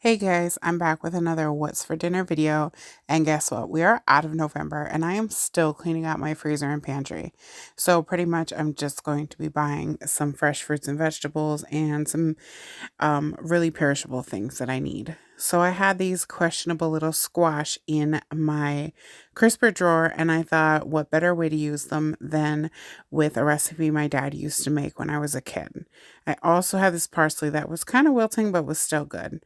Hey guys, I'm back with another What's for Dinner video. And guess what? We are out of November and I am still cleaning out my freezer and pantry. So pretty much I'm just going to be buying some fresh fruits and vegetables and some really perishable things that I need. So I had these questionable little squash in my crisper drawer, and I thought, what better way to use them than with a recipe my dad used to make when I was a kid. I also had this parsley that was kind of wilting, but was still good.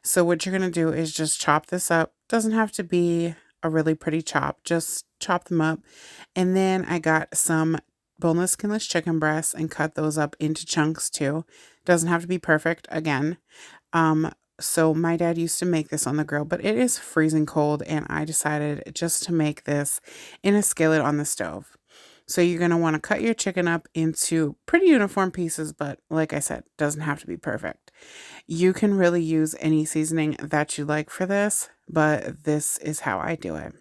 So what you're going to do is just chop this up. Doesn't have to be a really pretty chop, just chop them up. And then I got some boneless, skinless chicken breasts and cut those up into chunks too. Doesn't have to be perfect again. So my dad used to make this on the grill, but it is freezing cold and I decided just to make this in a skillet on the stove. So you're going to want to cut your chicken up into pretty uniform pieces, but like I said, doesn't have to be perfect. You can really use any seasoning that you like for this, but this is how I do it.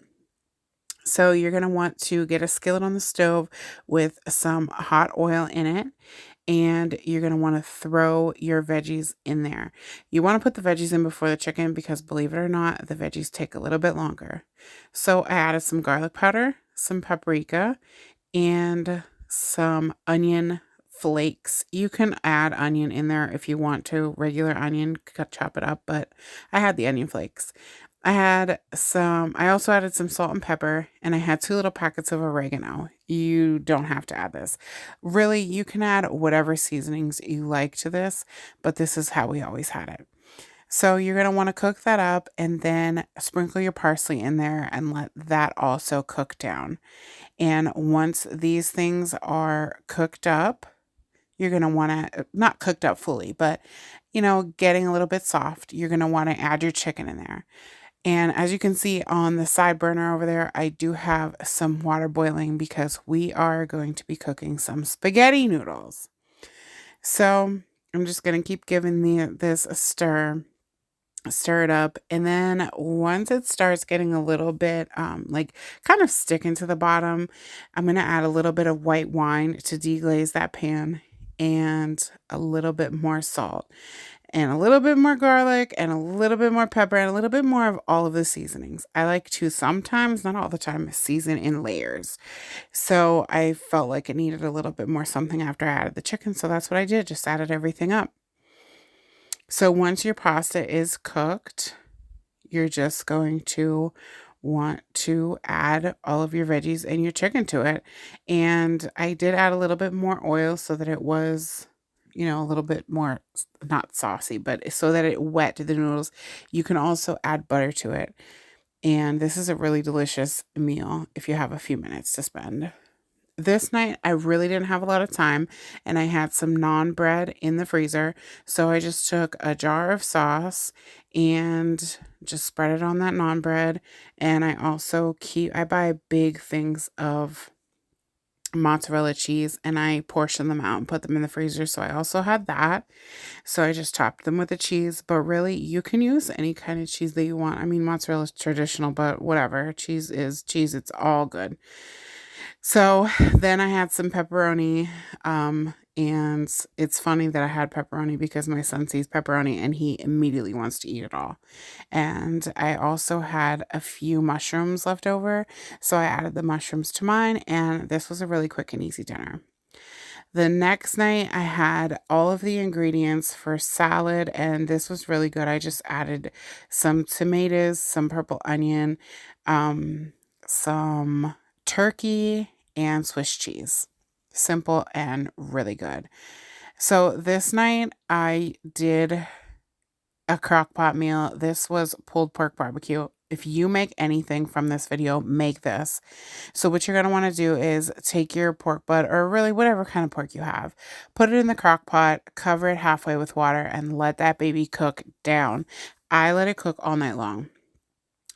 So you're going to want to get a skillet on the stove with some hot oil in it, and you're going to want to throw your veggies in there. You want to put the veggies in before the chicken because, believe it or not, the veggies take a little bit longer. So I added some garlic powder, some paprika, and some onion flakes. You can add onion in there if you want to, regular onion, chop it up, but I had the onion flakes. I also added some salt and pepper, and I had 2 little packets of oregano. You don't have to add this. Really, you can add whatever seasonings you like to this, but this is how we always had it. So you're going to want to cook that up and then sprinkle your parsley in there and let that also cook down. And once these things are cooked up, you're going to want to, not cooked up fully, but getting a little bit soft, you're going to want to add your chicken in there. And as you can see on the side burner over there, I do have some water boiling because we are going to be cooking some spaghetti noodles. So I'm just going to keep giving this a stir it up, and then once it starts getting a little bit like kind of sticking to the bottom, I'm going to add a little bit of white wine to deglaze that pan, and a little bit more salt, and a little bit more garlic, and a little bit more pepper, and a little bit more of all of the seasonings. I like to sometimes, not all the time, season in layers. So I felt like it needed a little bit more something after I added the chicken, so that's what I did, just added everything up. So once your pasta is cooked, you're just going to want to add all of your veggies and your chicken to it. And I did add a little bit more oil so that it was, a little bit more, not saucy, but so that it wet the noodles. You can also add butter to it. And this is a really delicious meal if you have a few minutes to spend. This night, I really didn't have a lot of time, and I had some naan bread in the freezer. So I just took a jar of sauce and just spread it on that naan bread. And I also I buy big things of mozzarella cheese, and I portion them out and put them in the freezer. So I also had that. So I just topped them with the cheese, but really you can use any kind of cheese that you want. I mean, mozzarella is traditional, but whatever. Cheese is cheese. It's all good. So then I had some pepperoni, and it's funny that I had pepperoni because my son sees pepperoni and he immediately wants to eat it all. And I also had a few mushrooms left over, so I added the mushrooms to mine, and this was a really quick and easy dinner. The next night, I had all of the ingredients for salad, and this was really good. I just added some tomatoes, some purple onion, some turkey, and Swiss cheese. Simple and really good. So this night I did a crock pot meal. This was pulled pork barbecue. If you make anything from this video, make this. So what you're going to want to do is take your pork butt, or really whatever kind of pork you have, put it in the crock pot, cover it halfway with water, and let that baby cook down. I let it cook all night long.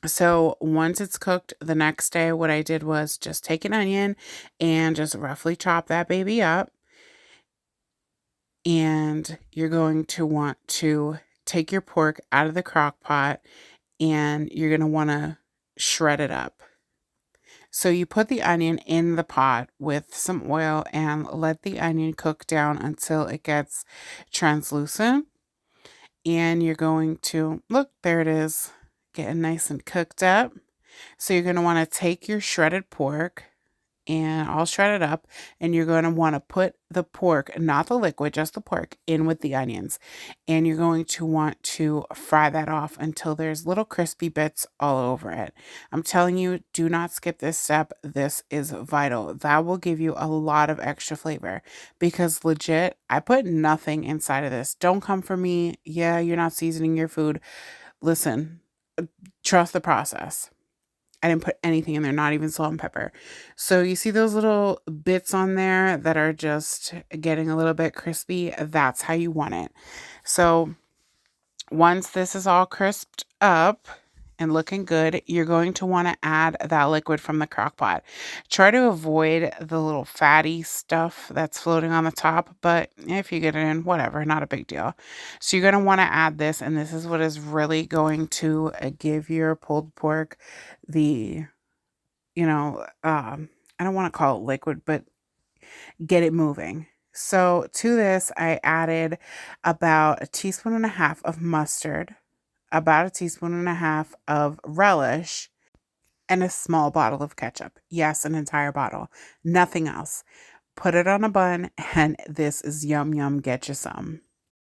So once it's cooked the next day, what I did was just take an onion and just roughly chop that baby up. And you're going to want to take your pork out of the crock pot, and you're going to want to shred it up. So you put the onion in the pot with some oil and let the onion cook down until it gets translucent. And you're going to, look, there it is, getting nice and cooked up. So you're going to want to take your shredded pork and all shredded up, and you're going to want to put the pork, not the liquid, just the pork, in with the onions. And you're going to want to fry that off until there's little crispy bits all over it. I'm telling you, do not skip this step. This is vital. That will give you a lot of extra flavor, because legit, I put nothing inside of this. Don't come for me. Yeah, you're not seasoning your food. Listen, trust the process. I didn't put anything in there, not even salt and pepper. So you see those little bits on there that are just getting a little bit crispy? That's how you want it. So once this is all crisped up and looking good, you're going to want to add that liquid from the crock pot. Try to avoid the little fatty stuff that's floating on the top, but if you get it in, whatever, not a big deal. So you're going to want to add this, and this is what is really going to give your pulled pork the, I don't want to call it liquid, but get it moving. So to this, I added about a teaspoon and a half of mustard, about a teaspoon and a half of relish, and a small bottle of ketchup. Yes, an entire bottle, nothing else. Put it on a bun, and this is yum yum, get you some.